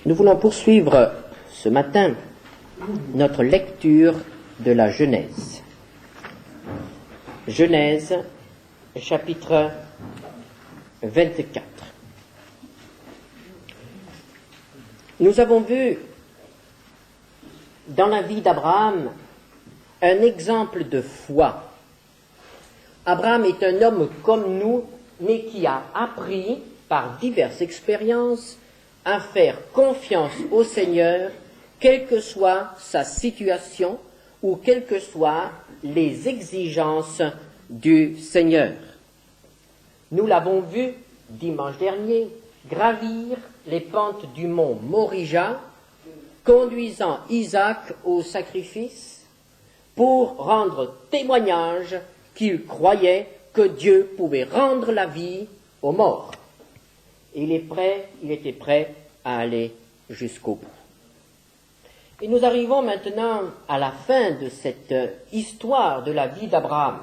Nous voulons poursuivre ce matin notre lecture de la Genèse. Genèse, chapitre 24. Nous avons vu dans la vie d'Abraham un exemple de foi. Abraham est un homme comme nous, mais qui a appris par diverses expériences à faire confiance au Seigneur, quelle que soit sa situation ou quelles que soient les exigences du Seigneur. Nous l'avons vu dimanche dernier gravir les pentes du mont Morija, conduisant Isaac au sacrifice pour rendre témoignage qu'il croyait que Dieu pouvait rendre la vie aux morts. Il était prêt à aller jusqu'au bout. Et nous arrivons maintenant à la fin de cette histoire de la vie d'Abraham.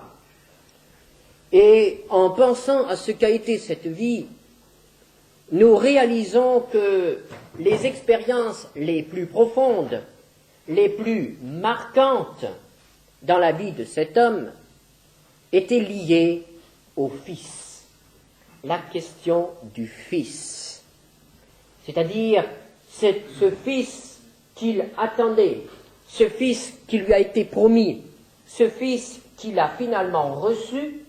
Et en pensant à ce qu'a été cette vie, nous réalisons que les expériences les plus profondes, les plus marquantes dans la vie de cet homme étaient liées au Fils. La question du Fils. C'est-à-dire, c'est ce Fils qu'il attendait, ce Fils qui lui a été promis, ce Fils qu'il a finalement reçu,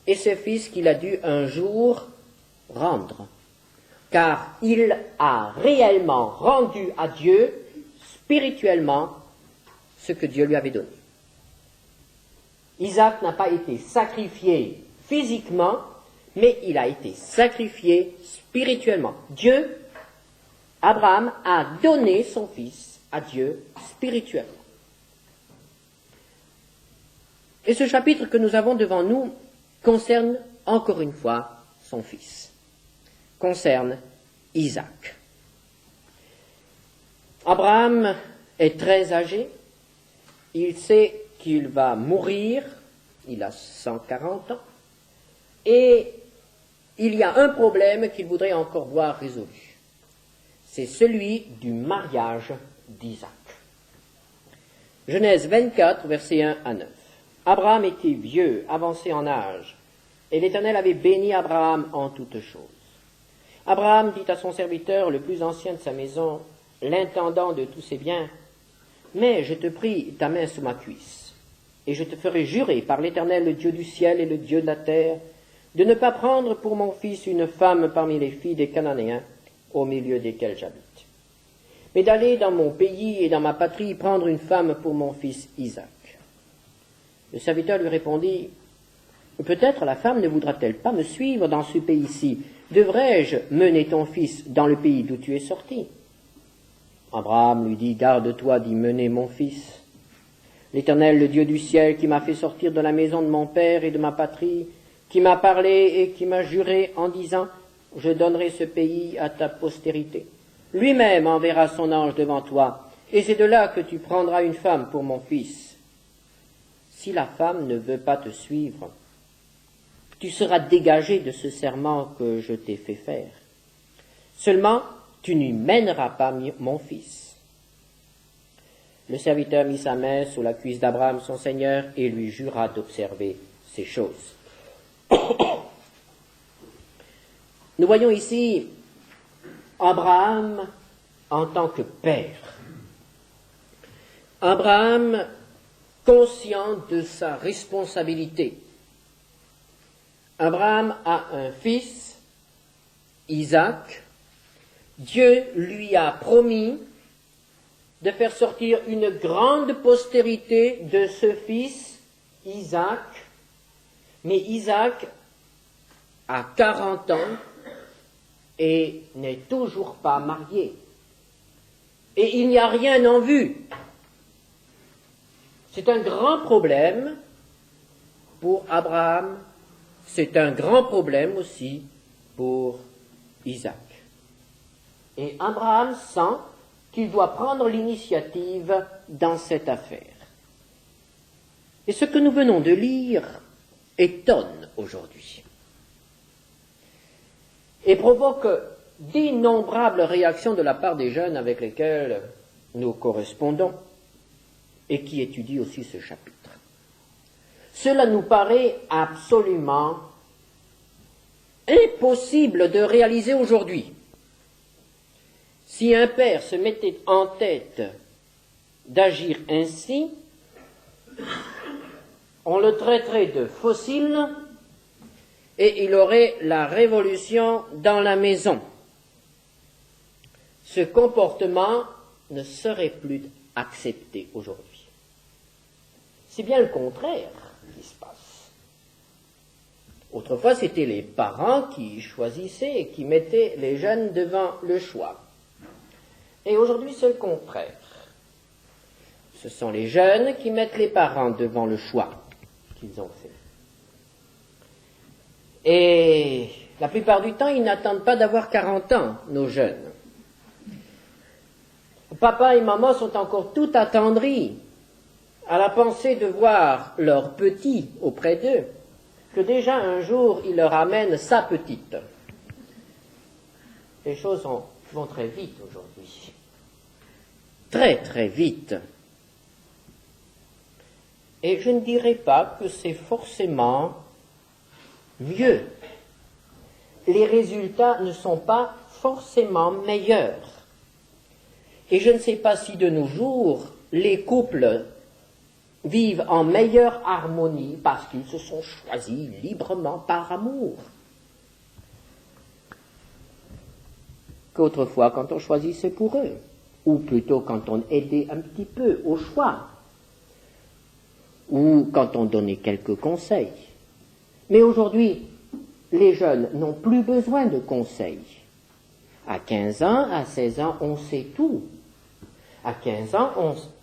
et ce Fils qu'il a dû un jour rendre. Car il a réellement rendu à Dieu, spirituellement, ce que Dieu lui avait donné. Isaac n'a pas été sacrifié physiquement, mais il a été sacrifié spirituellement. Abraham a donné son fils à Dieu spirituellement. Et ce chapitre que nous avons devant nous concerne encore une fois son fils, concerne Isaac. Abraham est très âgé, il sait qu'il va mourir, il a 140 ans, et il y a un problème qu'il voudrait encore voir résolu. C'est celui du mariage d'Isaac. Genèse 24, versets 1 à 9. Abraham était vieux, avancé en âge, et l'Éternel avait béni Abraham en toutes choses. Abraham dit à son serviteur, le plus ancien de sa maison, l'intendant de tous ses biens, « Mais je te prie ta main sous ma cuisse, et je te ferai jurer par l'Éternel, le Dieu du ciel et le Dieu de la terre, de ne pas prendre pour mon fils une femme parmi les filles des Cananéens, au milieu desquels j'habite, mais d'aller dans mon pays et dans ma patrie prendre une femme pour mon fils Isaac. » Le serviteur lui répondit, « Peut-être la femme ne voudra-t-elle pas me suivre dans ce pays-ci? Devrais-je mener ton fils dans le pays d'où tu es sorti ?» Abraham lui dit, « Garde-toi d'y mener mon fils. L'Éternel, le Dieu du ciel, qui m'a fait sortir de la maison de mon père et de ma patrie, qui m'a parlé et qui m'a juré en disant, « Je donnerai ce pays à ta postérité. Lui-même enverra son ange devant toi, et c'est de là que tu prendras une femme pour mon fils. Si la femme ne veut pas te suivre, tu seras dégagé de ce serment que je t'ai fait faire. Seulement, tu n'y mèneras pas mon fils. » Le serviteur mit sa main sous la cuisse d'Abraham, son seigneur, et lui jura d'observer ces choses. Nous voyons ici Abraham en tant que père. Abraham conscient de sa responsabilité. Abraham a un fils, Isaac. Dieu lui a promis de faire sortir une grande postérité de ce fils, Isaac. Mais Isaac a 40 ans et n'est toujours pas marié. Et il n'y a rien en vue. C'est un grand problème pour Abraham, c'est un grand problème aussi pour Isaac. Et Abraham sent qu'il doit prendre l'initiative dans cette affaire. Et ce que nous venons de lire étonne aujourd'hui et provoque d'innombrables réactions de la part des jeunes avec lesquels nous correspondons et qui étudient aussi ce chapitre. Cela nous paraît absolument impossible de réaliser aujourd'hui. Si un père se mettait en tête d'agir ainsi, on le traiterait de fossile et il aurait la révolution dans la maison. Ce comportement ne serait plus accepté aujourd'hui. C'est bien le contraire qui se passe. Autrefois, c'était les parents qui choisissaient et qui mettaient les jeunes devant le choix. Et aujourd'hui, c'est le contraire. Ce sont les jeunes qui mettent les parents devant le choix qu'ils ont fait. Et la plupart du temps, ils n'attendent pas d'avoir 40 ans, nos jeunes. Papa et maman sont encore tout attendris à la pensée de voir leur petit auprès d'eux, que déjà un jour il leur amène sa petite. Les choses vont très vite aujourd'hui. Très très vite. Et je ne dirais pas que c'est forcément mieux. Les résultats ne sont pas forcément meilleurs. Et je ne sais pas si de nos jours, les couples vivent en meilleure harmonie parce qu'ils se sont choisis librement par amour. Qu'autrefois, quand on choisissait pour eux, ou plutôt quand on aidait un petit peu au choix, ou quand on donnait quelques conseils. Mais aujourd'hui, les jeunes n'ont plus besoin de conseils. À 15 ans, à 16 ans, on sait tout. À 15 ans,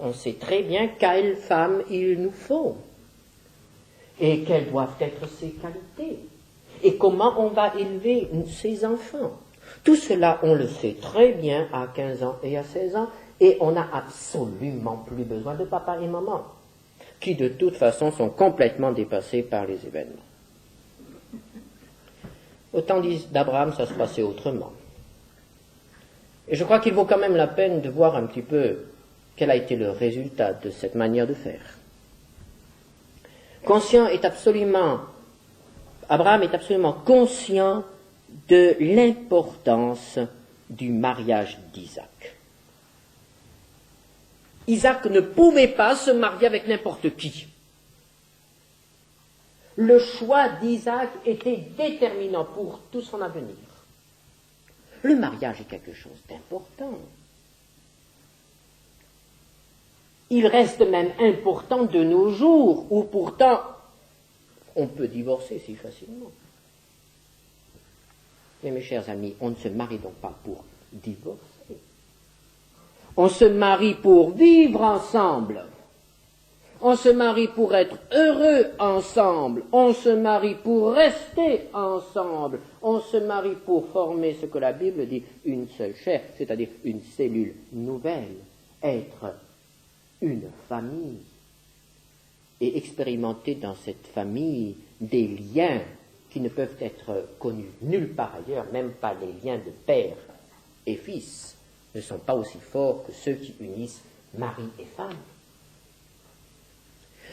on sait très bien quelle femme il nous faut et quelles doivent être ses qualités et comment on va élever ses enfants. Tout cela, on le sait très bien à 15 ans et à 16 ans et on n'a absolument plus besoin de papa et maman qui de toute façon sont complètement dépassés par les événements. Au temps d'Abraham, ça se passait autrement. Et je crois qu'il vaut quand même la peine de voir un petit peu quel a été le résultat de cette manière de faire. Abraham est absolument conscient de l'importance du mariage d'Isaac. Isaac ne pouvait pas se marier avec n'importe qui. Le choix d'Isaac était déterminant pour tout son avenir. Le mariage est quelque chose d'important. Il reste même important de nos jours, où pourtant on peut divorcer si facilement. Mais mes chers amis, on ne se marie donc pas pour divorcer. On se marie pour vivre ensemble. On se marie pour être heureux ensemble. On se marie pour rester ensemble. On se marie pour former ce que la Bible dit une seule chair, c'est-à-dire une cellule nouvelle, être une famille et expérimenter dans cette famille des liens qui ne peuvent être connus nulle part ailleurs, même pas les liens de père et fils ne sont pas aussi forts que ceux qui unissent mari et femme.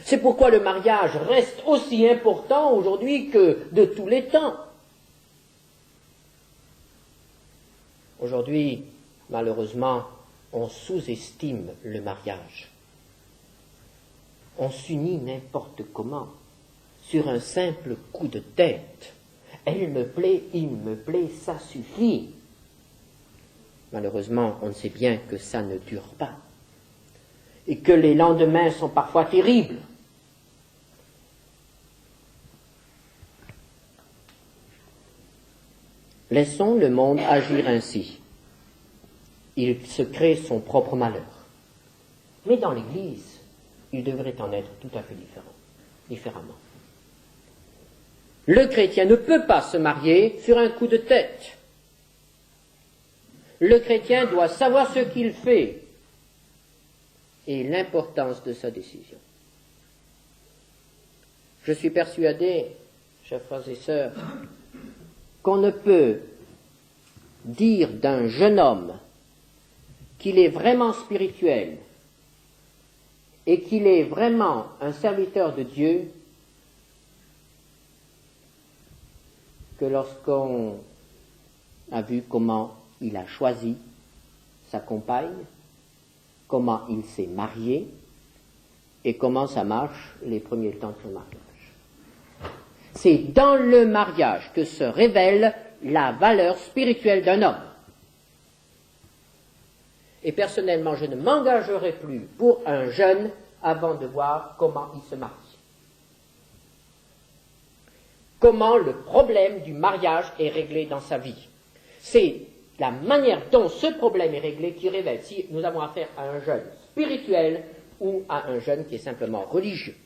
C'est pourquoi le mariage reste aussi important aujourd'hui que de tous les temps. Aujourd'hui, malheureusement, on sous-estime le mariage. On s'unit n'importe comment, sur un simple coup de tête. Elle me plaît, il me plaît, ça suffit. Malheureusement, on sait bien que ça ne dure pas. Et que les lendemains sont parfois terribles. Laissons le monde agir ainsi. Il se crée son propre malheur. Mais dans l'Église, il devrait en être tout à fait différemment. Le chrétien ne peut pas se marier sur un coup de tête. Le chrétien doit savoir ce qu'il fait et l'importance de sa décision. Je suis persuadé, chers frères et sœurs, qu'on ne peut dire d'un jeune homme qu'il est vraiment spirituel et qu'il est vraiment un serviteur de Dieu que lorsqu'on a vu comment il a choisi sa compagne, comment il s'est marié et comment ça marche les premiers temps de son mariage. C'est dans le mariage que se révèle la valeur spirituelle d'un homme. Et personnellement, je ne m'engagerai plus pour un jeune avant de voir comment il se marie. Comment le problème du mariage est réglé dans sa vie. C'est la manière dont ce problème est réglé qui révèle si nous avons affaire à un jeune spirituel ou à un jeune qui est simplement religieux.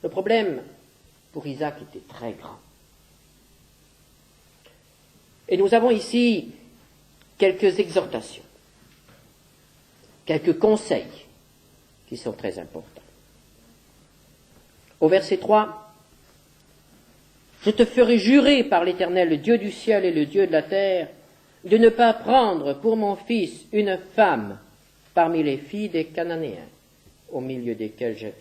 Le problème pour Isaac était très grand. Et nous avons ici quelques exhortations, quelques conseils qui sont très importants. Au verset 3, « Je te ferai jurer par l'Éternel, le Dieu du ciel et le Dieu de la terre, de ne pas prendre pour mon fils une femme parmi les filles des Cananéens, au milieu desquels j'habite. »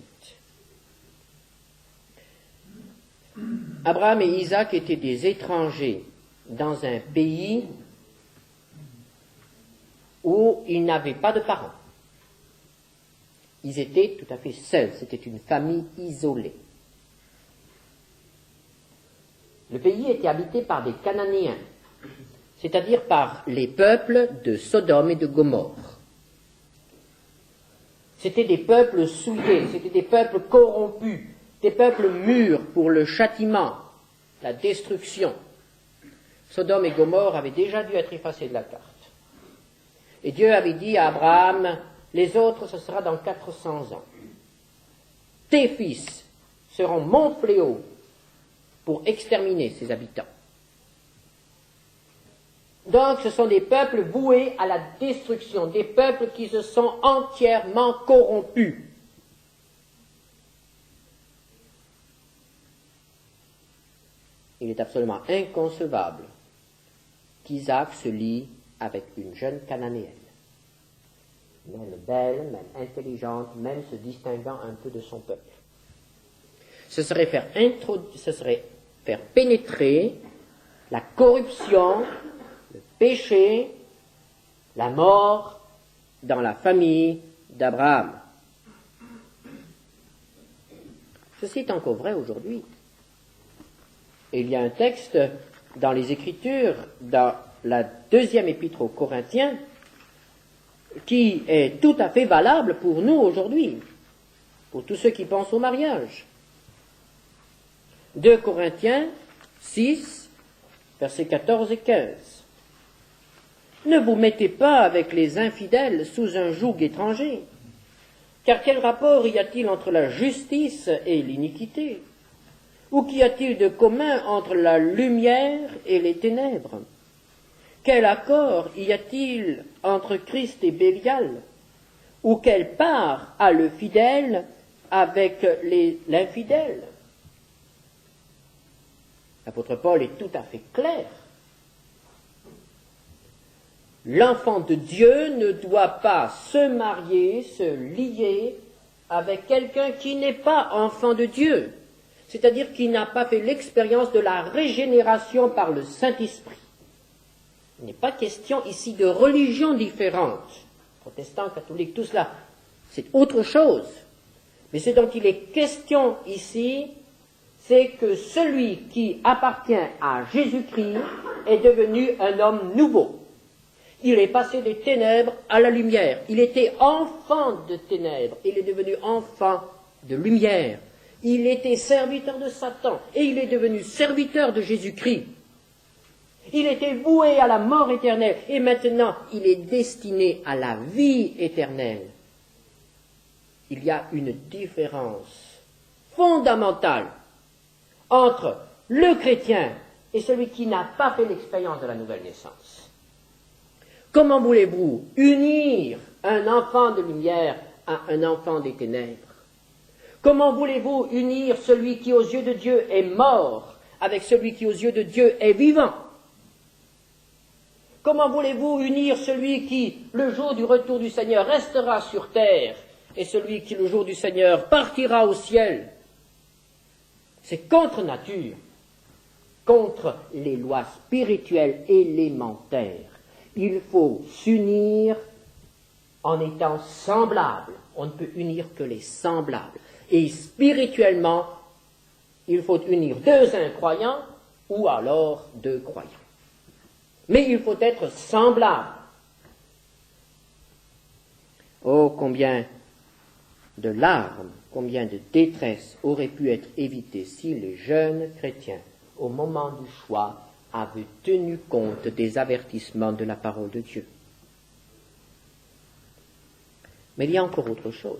Abraham et Isaac étaient des étrangers dans un pays où ils n'avaient pas de parents. Ils étaient tout à fait seuls, c'était une famille isolée. Le pays était habité par des Cananéens, c'est-à-dire par les peuples de Sodome et de Gomorrhe. C'était des peuples souillés, c'était des peuples corrompus, des peuples mûrs pour le châtiment, la destruction. Sodome et Gomorrhe avaient déjà dû être effacés de la carte. Et Dieu avait dit à Abraham, les autres, ce sera dans 400 ans. Tes fils seront mon fléau pour exterminer ses habitants. Donc ce sont des peuples voués à la destruction, des peuples qui se sont entièrement corrompus. Il est absolument inconcevable qu'Isaac se lie avec une jeune Cananéenne, même belle, même intelligente, même se distinguant un peu de son peuple. Ce serait faire pénétrer la corruption, le péché, la mort dans la famille d'Abraham. Ceci est encore vrai aujourd'hui. Et il y a un texte dans les Écritures, dans la deuxième épître aux Corinthiens, qui est tout à fait valable pour nous aujourd'hui, pour tous ceux qui pensent au mariage. 2 Corinthiens 6, versets 14 et 15. Ne vous mettez pas avec les infidèles sous un joug étranger, car quel rapport y a-t-il entre la justice et l'iniquité? Ou qu'y a-t-il de commun entre la lumière et les ténèbres? Quel accord y a-t-il entre Christ et Bélial? Ou quelle part a le fidèle avec l'infidèle? L'apôtre Paul est tout à fait clair. L'enfant de Dieu ne doit pas se marier, se lier avec quelqu'un qui n'est pas enfant de Dieu, c'est-à-dire qui n'a pas fait l'expérience de la régénération par le Saint-Esprit. Il n'est pas question ici de religions différentes, protestants, catholiques, tout cela, c'est autre chose. Mais ce dont il est question ici, c'est que celui qui appartient à Jésus-Christ est devenu un homme nouveau. Il est passé des ténèbres à la lumière. Il était enfant de ténèbres, il est devenu enfant de lumière. Il était serviteur de Satan et il est devenu serviteur de Jésus-Christ. Il était voué à la mort éternelle et maintenant il est destiné à la vie éternelle. Il y a une différence fondamentale entre le chrétien et celui qui n'a pas fait l'expérience de la nouvelle naissance. Comment voulez-vous unir un enfant de lumière à un enfant des ténèbres? Comment voulez-vous unir celui qui aux yeux de Dieu est mort avec celui qui aux yeux de Dieu est vivant? Comment voulez-vous unir celui qui, le jour du retour du Seigneur, restera sur terre et celui qui, le jour du Seigneur, partira au ciel? C'est contre nature, contre les lois spirituelles élémentaires. Il faut s'unir en étant semblables. On ne peut unir que les semblables. Et spirituellement, il faut unir deux incroyants ou alors deux croyants. Mais il faut être semblable. Oh, combien de larmes, combien de détresse auraient pu être évitées si les jeunes chrétiens, au moment du choix, avaient tenu compte des avertissements de la parole de Dieu. Mais il y a encore autre chose.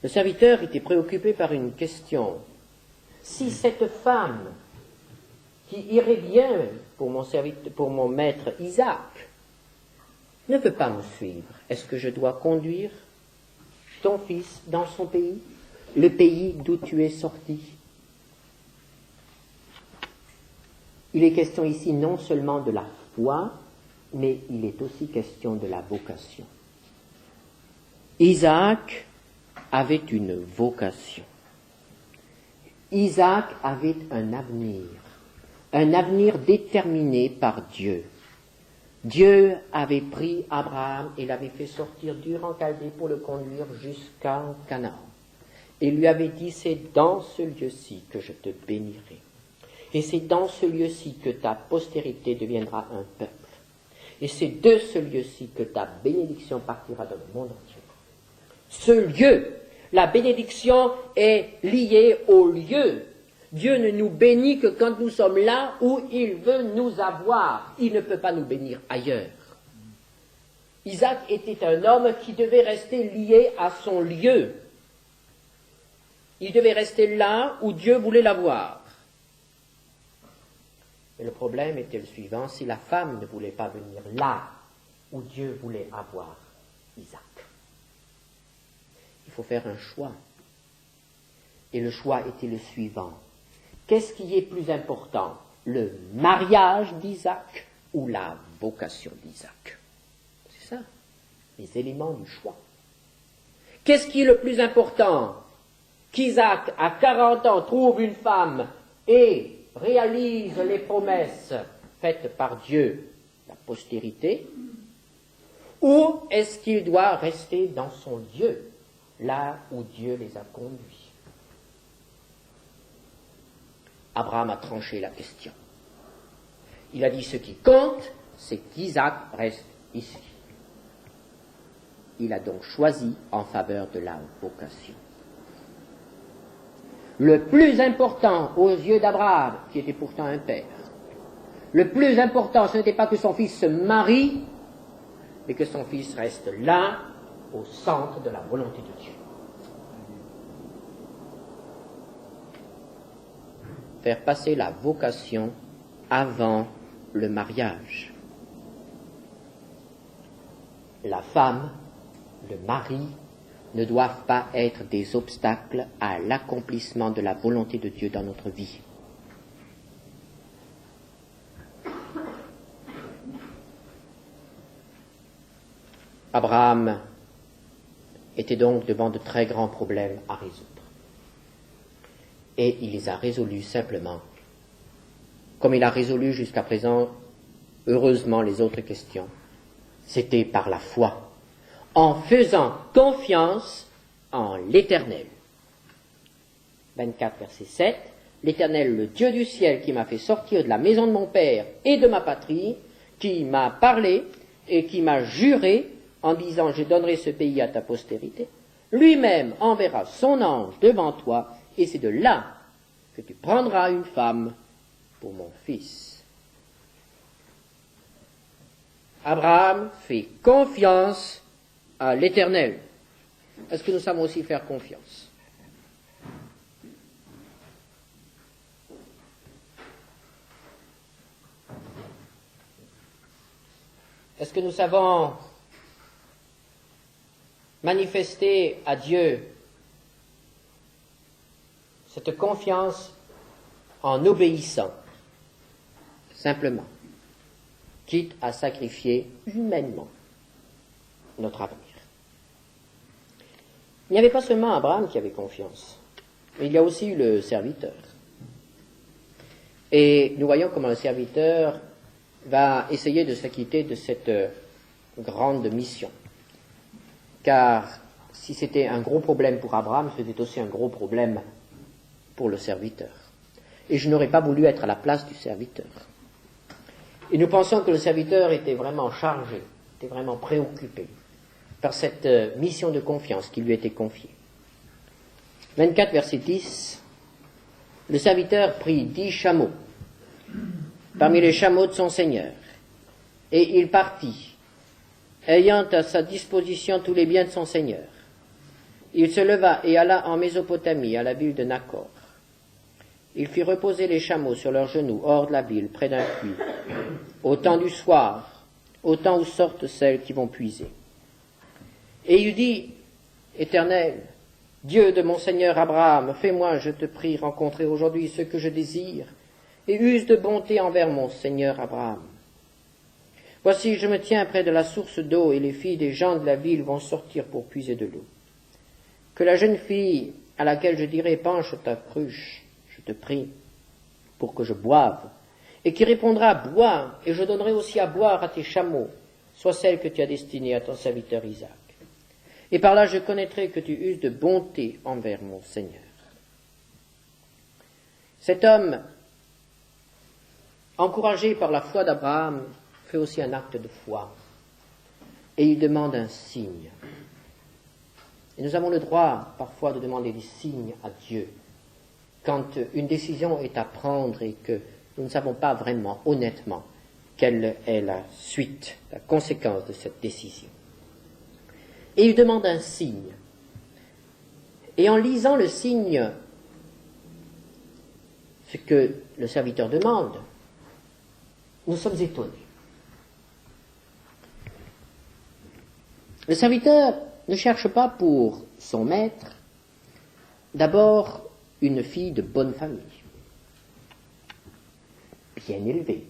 Le serviteur était préoccupé par une question. Si cette femme qui irait bien pour mon maître Isaac ne veut pas me suivre, est-ce que je dois conduire ton fils dans son pays, le pays d'où tu es sorti? Il est question ici non seulement de la foi, mais il est aussi question de la vocation. Isaac avait une vocation. Isaac avait un avenir déterminé par Dieu. Dieu avait pris Abraham et l'avait fait sortir d'Ur en Chaldée pour le conduire jusqu'en Canaan. Et lui avait dit, c'est dans ce lieu-ci que je te bénirai. Et c'est dans ce lieu-ci que ta postérité deviendra un peuple. Et c'est de ce lieu-ci que ta bénédiction partira dans le monde entier. Ce lieu, la bénédiction est liée au lieu. Dieu ne nous bénit que quand nous sommes là où il veut nous avoir. Il ne peut pas nous bénir ailleurs. Isaac était un homme qui devait rester lié à son lieu. Il devait rester là où Dieu voulait l'avoir. Mais le problème était le suivant, si la femme ne voulait pas venir là où Dieu voulait avoir Isaac. Il faut faire un choix. Et le choix était le suivant. Qu'est-ce qui est plus important? Le mariage d'Isaac ou la vocation d'Isaac? C'est ça, les éléments du choix. Qu'est-ce qui est le plus important? Qu'Isaac, à 40 ans, trouve une femme et réalise les promesses faites par Dieu, la postérité, ou est-ce qu'il doit rester dans son lieu, là où Dieu les a conduits? Abraham a tranché la question. Il a dit, ce qui compte, c'est qu'Isaac reste ici. Il a donc choisi en faveur de la vocation. Le plus important aux yeux d'Abraham, qui était pourtant un père, le plus important, ce n'était pas que son fils se marie, mais que son fils reste là, au centre de la volonté de Dieu. Faire passer la vocation avant le mariage. La femme, le mari, ne doivent pas être des obstacles à l'accomplissement de la volonté de Dieu dans notre vie. Abraham était donc devant de très grands problèmes à résoudre. Et il les a résolus simplement, comme il a résolu jusqu'à présent, heureusement, les autres questions. C'était par la foi, en faisant confiance en l'Éternel. 24, verset 7. L'Éternel, le Dieu du ciel, qui m'a fait sortir de la maison de mon père et de ma patrie, qui m'a parlé et qui m'a juré en disant, je donnerai ce pays à ta postérité, lui-même enverra son ange devant toi, et c'est de là que tu prendras une femme pour mon fils. Abraham fait confiance à l'Éternel. Est-ce que nous savons aussi faire confiance? Est-ce que nous savons manifester à Dieu cette confiance en obéissant, simplement, quitte à sacrifier humainement notre avenir. Il n'y avait pas seulement Abraham qui avait confiance, mais il y a aussi eu le serviteur. Et nous voyons comment le serviteur va essayer de s'acquitter de cette grande mission. Car si c'était un gros problème pour Abraham, c'était aussi un gros problème pour le serviteur. Et je n'aurais pas voulu être à la place du serviteur. Et nous pensons que le serviteur était vraiment chargé, était vraiment préoccupé par cette mission de confiance qui lui était confiée. 24, verset 10, le serviteur prit 10 chameaux parmi les chameaux de son seigneur, et il partit, ayant à sa disposition tous les biens de son seigneur. Il se leva et alla en Mésopotamie, à la ville de Nacor. Il fit reposer les chameaux sur leurs genoux, hors de la ville, près d'un puits, au temps du soir, au temps où sortent celles qui vont puiser. Et il dit, Éternel, Dieu de mon Seigneur Abraham, fais-moi, je te prie, rencontrer aujourd'hui ce que je désire, et use de bonté envers mon Seigneur Abraham. Voici, je me tiens près de la source d'eau, et les filles des gens de la ville vont sortir pour puiser de l'eau. Que la jeune fille à laquelle je dirai, penche ta cruche, je te prie, pour que je boive, et qui répondra, bois, et je donnerai aussi à boire à tes chameaux, soit celle que tu as destinée à ton serviteur Isaac. Et par là je connaîtrai que tu uses de bonté envers mon Seigneur. Cet homme, encouragé par la foi d'Abraham, fait aussi un acte de foi. Et il demande un signe. Et nous avons le droit parfois de demander des signes à Dieu quand une décision est à prendre et que nous ne savons pas vraiment, honnêtement, quelle est la suite, la conséquence de cette décision. Et il demande un signe. Et en lisant le signe, ce que le serviteur demande, nous sommes étonnés. Le serviteur ne cherche pas pour son maître d'abord une fille de bonne famille, bien élevée,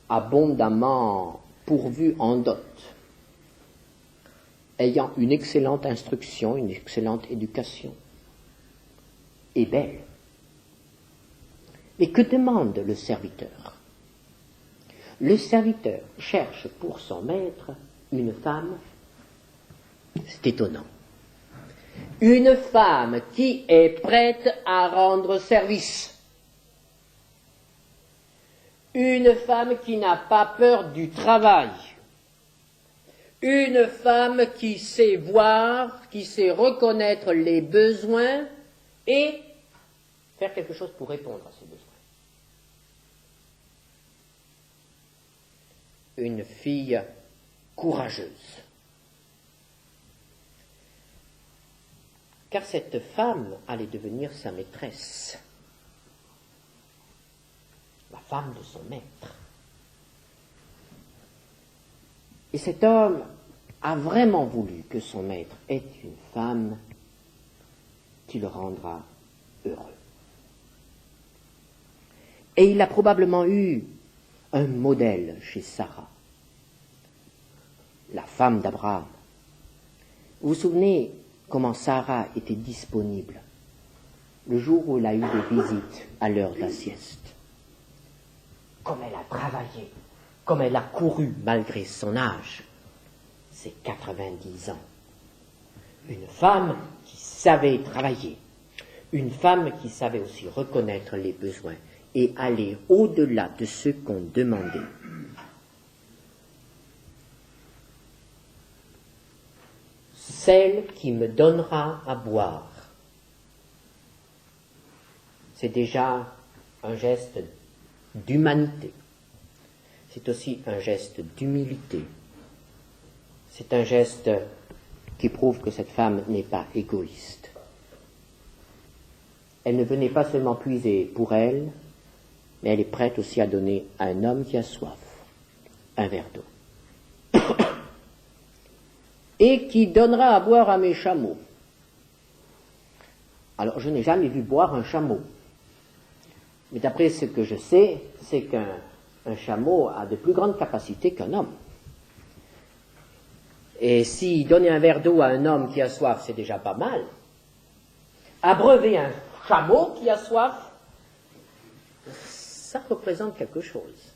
abondamment pourvue en dot, ayant une excellente instruction, une excellente éducation, et belle. Mais que demande le serviteur? Le serviteur cherche pour son maître une femme, c'est étonnant, une femme qui est prête à rendre service, une femme qui n'a pas peur du travail, une femme qui sait voir, qui sait reconnaître les besoins et faire quelque chose pour répondre à ces besoins. Une fille courageuse. Car cette femme allait devenir sa maîtresse, la femme de son maître. Et cet homme a vraiment voulu que son maître ait une femme qui le rendra heureux. Et il a probablement eu un modèle chez Sarah, la femme d'Abraham. Vous vous souvenez comment Sarah était disponible le jour où elle a eu des visites à l'heure de la sieste. Comme elle a travaillé, comme elle a couru malgré son âge, c'est 90 ans. Une femme qui savait travailler, une femme qui savait aussi reconnaître les besoins et aller au-delà de ce qu'on demandait. Celle qui me donnera à boire. C'est déjà un geste d'humanité. C'est aussi un geste d'humilité. C'est un geste qui prouve que cette femme n'est pas égoïste. Elle ne venait pas seulement puiser pour elle, mais elle est prête aussi à donner à un homme qui a soif un verre d'eau. Et qui donnera à boire à mes chameaux. Alors, je n'ai jamais vu boire un chameau. Mais d'après ce que je sais, c'est qu'un chameau a de plus grandes capacités qu'un homme. Et si donner un verre d'eau à un homme qui a soif, c'est déjà pas mal. Abreuver un chameau qui a soif, ça représente quelque chose.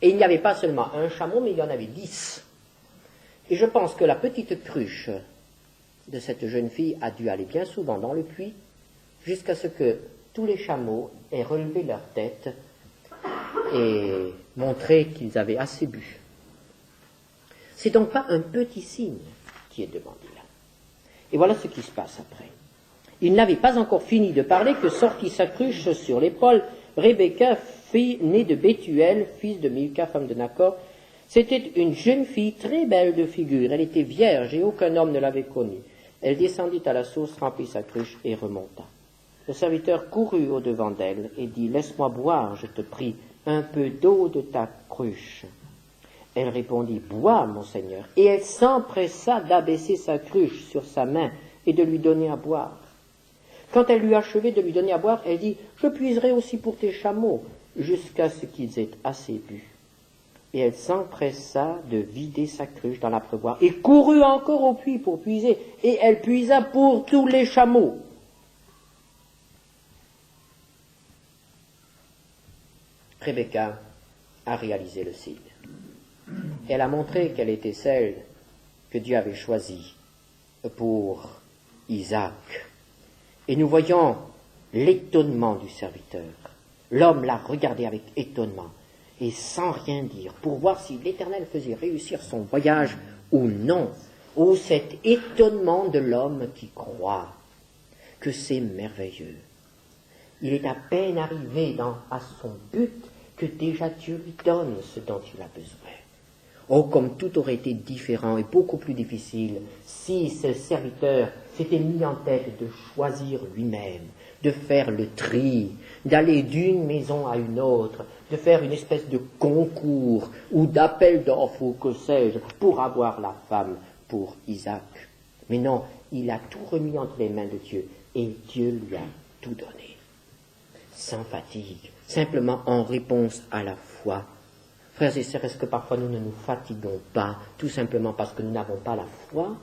Et il n'y avait pas seulement un chameau, mais il y en avait 10. Et je pense que la petite cruche de cette jeune fille a dû aller bien souvent dans le puits, jusqu'à ce que tous les chameaux aient relevé leur tête et montré qu'ils avaient assez bu. C'est donc pas un petit signe qui est demandé là. Et voilà ce qui se passe après. Il n'avait pas encore fini de parler que sortit sa cruche sur l'épaule Rebecca, fille née de Bethuel, fils de Milca, femme de Nachor. C'était une jeune fille très belle de figure. Elle était vierge et aucun homme ne l'avait connue. Elle descendit à la source, remplit sa cruche et remonta. Le serviteur courut au-devant d'elle et dit « Laisse-moi boire, je te prie, un peu d'eau de ta cruche. » Elle répondit « Bois, mon Seigneur. » Et elle s'empressa d'abaisser sa cruche sur sa main et de lui donner à boire. Quand elle lui achevait de lui donner à boire, elle dit « Je puiserai aussi pour tes chameaux, jusqu'à ce qu'ils aient assez bu. » Et elle s'empressa de vider sa cruche dans l'abreuvoir et courut encore au puits pour puiser, et elle puisa pour tous les chameaux. Rebecca a réalisé le signe. Elle a montré qu'elle était celle que Dieu avait choisie pour Isaac. Et nous voyons l'étonnement du serviteur. L'homme l'a regardé avec étonnement et sans rien dire pour voir si l'Éternel faisait réussir son voyage ou non. Oh, cet étonnement de l'homme qui croit que c'est merveilleux. Il est à peine arrivé à son but que déjà Dieu lui donne ce dont il a besoin. Oh, comme tout aurait été différent et beaucoup plus difficile si ce serviteur s'était mis en tête de choisir lui-même, de faire le tri, d'aller d'une maison à une autre, de faire une espèce de concours ou d'appel d'offres ou que sais-je pour avoir la femme pour Isaac. Mais non, il a tout remis entre les mains de Dieu et Dieu lui a tout donné. Sans fatigue, simplement en réponse à la foi. Frères et sœurs, est-ce que parfois nous ne nous fatiguons pas, tout simplement parce que nous n'avons pas la foi?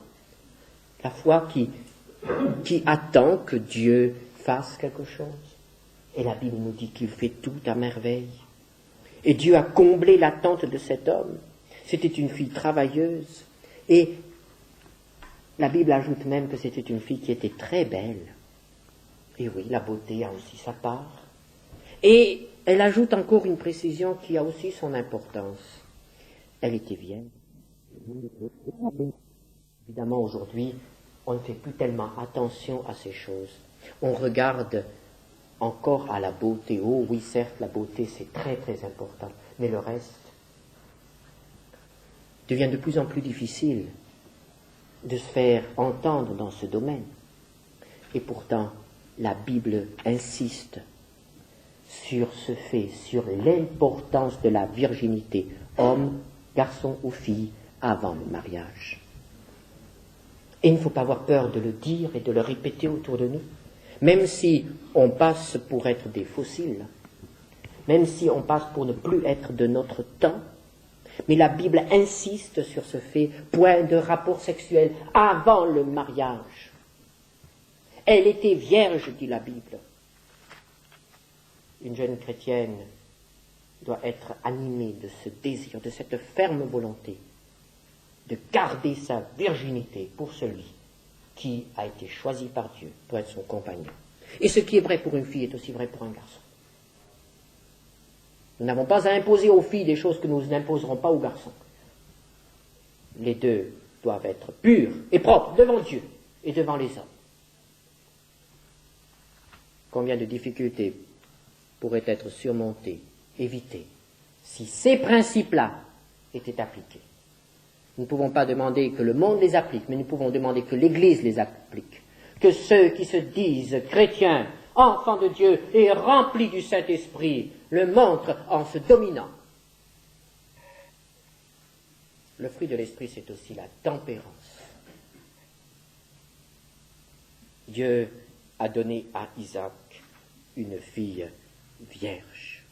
La foi qui attend que Dieu fasse quelque chose. Et la Bible nous dit qu'il fait tout à merveille. Et Dieu a comblé l'attente de cet homme. C'était une fille travailleuse. Et la Bible ajoute même que c'était une fille qui était très belle. Et oui, la beauté a aussi sa part. Et elle ajoute encore une précision qui a aussi son importance. Elle était vierge. Évidemment, aujourd'hui, on ne fait plus tellement attention à ces choses. On regarde encore à la beauté. Oh oui, certes, la beauté, c'est très très important. Mais le reste devient de plus en plus difficile de se faire entendre dans ce domaine. Et pourtant, la Bible insiste sur ce fait, sur l'importance de la virginité, homme, garçon ou fille, avant le mariage. Et il ne faut pas avoir peur de le dire et de le répéter autour de nous, même si on passe pour être des fossiles, même si on passe pour ne plus être de notre temps, mais la Bible insiste sur ce fait, point de rapport sexuel avant le mariage. Elle était vierge, dit la Bible. Une jeune chrétienne doit être animée de ce désir, de cette ferme volonté de garder sa virginité pour celui qui a été choisi par Dieu pour être son compagnon. Et ce qui est vrai pour une fille est aussi vrai pour un garçon. Nous n'avons pas à imposer aux filles des choses que nous n'imposerons pas aux garçons. Les deux doivent être purs et propres devant Dieu et devant les hommes. Combien de difficultés pourraient être surmontées, évitées, si ces principes-là étaient appliqués. Nous ne pouvons pas demander que le monde les applique, mais nous pouvons demander que l'Église les applique. Que ceux qui se disent chrétiens, enfants de Dieu et remplis du Saint-Esprit, le montrent en se dominant. Le fruit de l'Esprit, c'est aussi la tempérance. Dieu a donné à Isaac une fille vierge.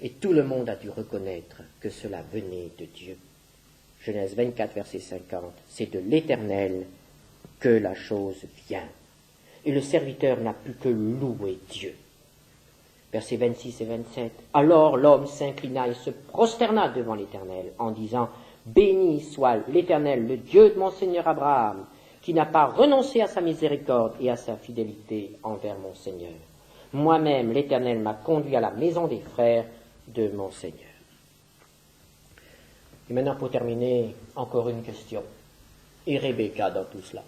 Et tout le monde a dû reconnaître que cela venait de Dieu. Genèse 24, verset 50, c'est de l'Éternel que la chose vient. Et le serviteur n'a plus que louer Dieu. Versets 26 et 27, alors l'homme s'inclina et se prosterna devant l'Éternel en disant, béni soit l'Éternel, le Dieu de mon Seigneur Abraham, qui n'a pas renoncé à sa miséricorde et à sa fidélité envers mon Seigneur. Moi-même, l'Éternel m'a conduit à la maison des frères de mon Seigneur. Et maintenant, pour terminer, encore une question. Et Rebecca dans tout cela?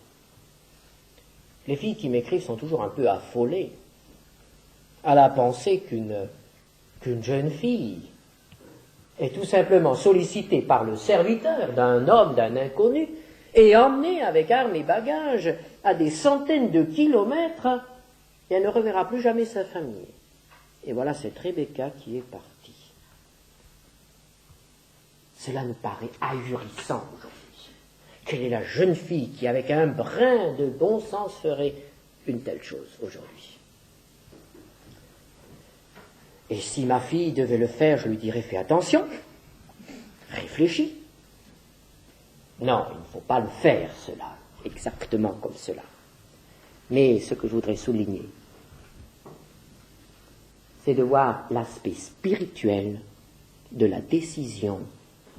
Les filles qui m'écrivent sont toujours un peu affolées à la pensée qu'une jeune fille est tout simplement sollicitée par le serviteur d'un homme, d'un inconnu, et emmenée avec armes et bagages à des centaines de kilomètres, et elle ne reverra plus jamais sa famille. Et voilà cette Rebecca qui est partie. Cela nous paraît ahurissant aujourd'hui. Quelle est la jeune fille qui, avec un brin de bon sens, ferait une telle chose aujourd'hui? Et si ma fille devait le faire, je lui dirais, fais attention, réfléchis. Non, il ne faut pas le faire, cela, exactement comme cela. Mais ce que je voudrais souligner, c'est de voir l'aspect spirituel de la décision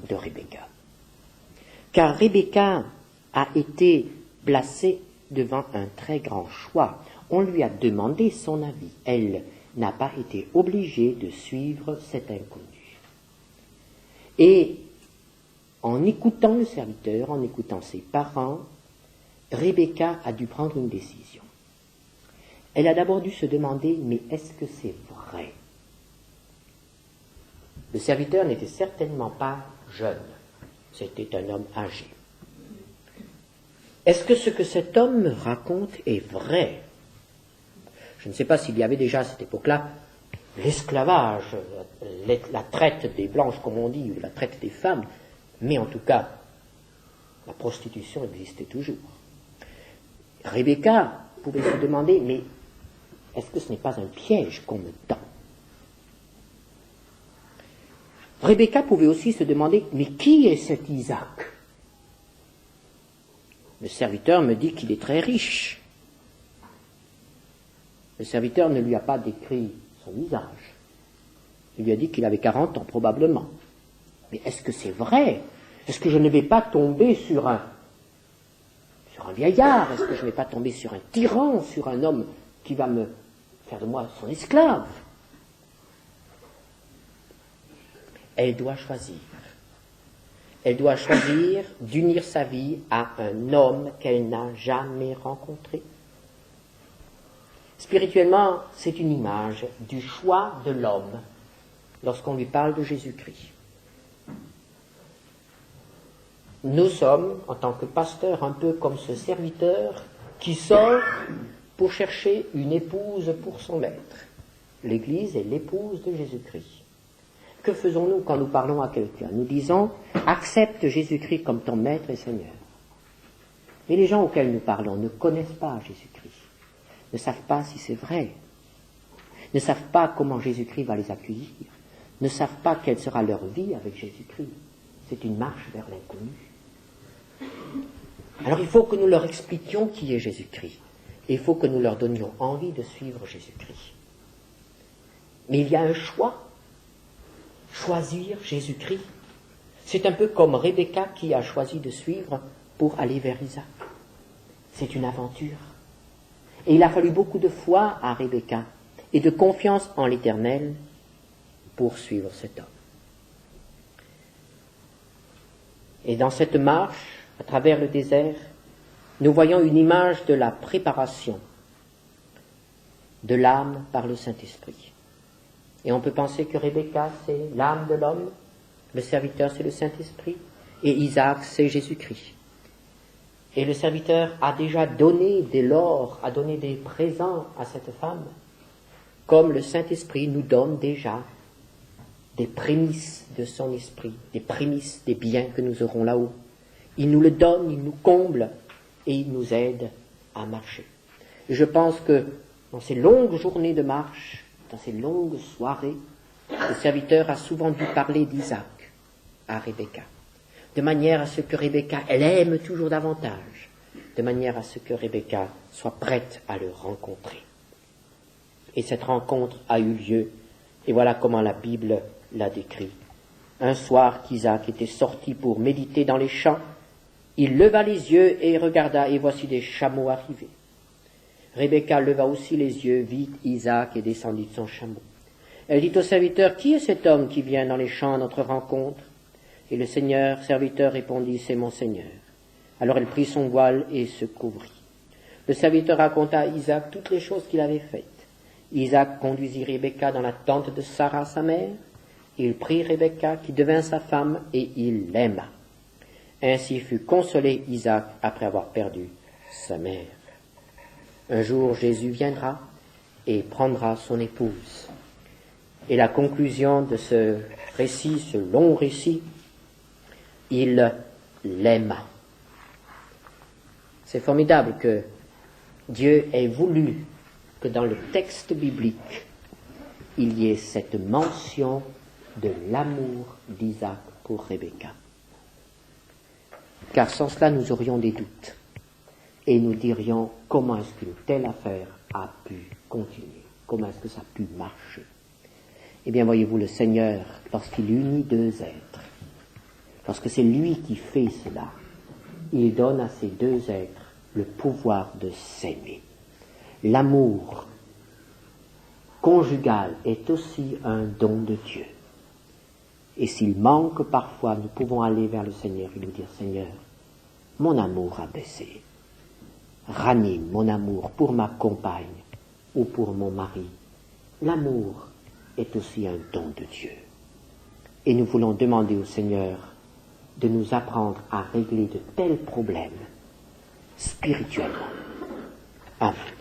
de Rebecca. Car Rebecca a été placée devant un très grand choix. On lui a demandé son avis. Elle n'a pas été obligée de suivre cet inconnu. Et en écoutant le serviteur, en écoutant ses parents, Rebecca a dû prendre une décision. Elle a d'abord dû se demander, mais est-ce que c'est vrai? Le serviteur n'était certainement pas jeune, c'était un homme âgé. Est-ce que ce que cet homme me raconte est vrai? Je ne sais pas s'il y avait déjà à cette époque-là l'esclavage, la traite des blanches, comme on dit, ou la traite des femmes, mais en tout cas, la prostitution existait toujours. Rebecca pouvait se demander, mais est-ce que ce n'est pas un piège qu'on me tend? Rebecca pouvait aussi se demander, mais qui est cet Isaac? Le serviteur me dit qu'il est très riche. Le serviteur ne lui a pas décrit son visage. Il lui a dit qu'il avait 40 ans, probablement. Mais est-ce que c'est vrai? Est-ce que je ne vais pas tomber sur un vieillard? Est-ce que je ne vais pas tomber sur un tyran, sur un homme qui va me faire de moi son esclave? Elle doit choisir. Elle doit choisir d'unir sa vie à un homme qu'elle n'a jamais rencontré. Spirituellement, c'est une image du choix de l'homme lorsqu'on lui parle de Jésus-Christ. Nous sommes, en tant que pasteurs, un peu comme ce serviteur qui sort pour chercher une épouse pour son maître. L'Église est l'épouse de Jésus-Christ. Que faisons-nous quand nous parlons à quelqu'un? Nous disons « Accepte Jésus-Christ comme ton maître et Seigneur ». Mais les gens auxquels nous parlons ne connaissent pas Jésus-Christ, ne savent pas si c'est vrai, ne savent pas comment Jésus-Christ va les accueillir, ne savent pas quelle sera leur vie avec Jésus-Christ. C'est une marche vers l'inconnu. Alors il faut que nous leur expliquions qui est Jésus-Christ. Et il faut que nous leur donnions envie de suivre Jésus-Christ. Mais il y a un choix. Choisir Jésus-Christ. C'est un peu comme Rebecca qui a choisi de suivre pour aller vers Isaac. C'est une aventure. Et il a fallu beaucoup de foi à Rebecca et de confiance en l'Éternel pour suivre cet homme. Et dans cette marche, à travers le désert, nous voyons une image de la préparation de l'âme par le Saint-Esprit. Et on peut penser que Rebecca, c'est l'âme de l'homme, le serviteur, c'est le Saint-Esprit, et Isaac, c'est Jésus-Christ. Et le serviteur a déjà donné de l'or, a donné des présents à cette femme, comme le Saint-Esprit nous donne déjà des prémices de son esprit, des prémices des biens que nous aurons là-haut. Il nous le donne, il nous comble, et il nous aide à marcher. Et je pense que dans ces longues journées de marche, dans ces longues soirées, le serviteur a souvent dû parler d'Isaac à Rebecca, de manière à ce que Rebecca, elle aime toujours davantage, de manière à ce que Rebecca soit prête à le rencontrer. Et cette rencontre a eu lieu, et voilà comment la Bible l'a décrit. Un soir qu'Isaac était sorti pour méditer dans les champs, il leva les yeux et regarda, et voici des chameaux arriver. Rebecca leva aussi les yeux, vit Isaac et descendit de son chameau. Elle dit au serviteur, « Qui est cet homme qui vient dans les champs à notre rencontre ?» Et le serviteur répondit, « C'est mon Seigneur. » Alors elle prit son voile et se couvrit. Le serviteur raconta à Isaac toutes les choses qu'il avait faites. Isaac conduisit Rebecca dans la tente de Sarah, sa mère. Il prit Rebecca, qui devint sa femme, et il l'aima. Ainsi fut consolé Isaac après avoir perdu sa mère. Un jour, Jésus viendra et prendra son épouse. Et la conclusion de ce récit, ce long récit, il l'aima. C'est formidable que Dieu ait voulu que dans le texte biblique, il y ait cette mention de l'amour d'Isaac pour Rebecca. Car sans cela, nous aurions des doutes. Et nous dirions, comment est-ce qu'une telle affaire a pu continuer? Comment est-ce que ça a pu marcher? Eh bien, voyez-vous, le Seigneur, lorsqu'il unit deux êtres, lorsque c'est lui qui fait cela, il donne à ces deux êtres le pouvoir de s'aimer. L'amour conjugal est aussi un don de Dieu. Et s'il manque parfois, nous pouvons aller vers le Seigneur et lui dire, « Seigneur, mon amour a baissé. Ranime mon amour pour ma compagne ou pour mon mari. L'amour est aussi un don de Dieu. » Et nous voulons demander au Seigneur de nous apprendre à régler de tels problèmes spirituellement. Amen.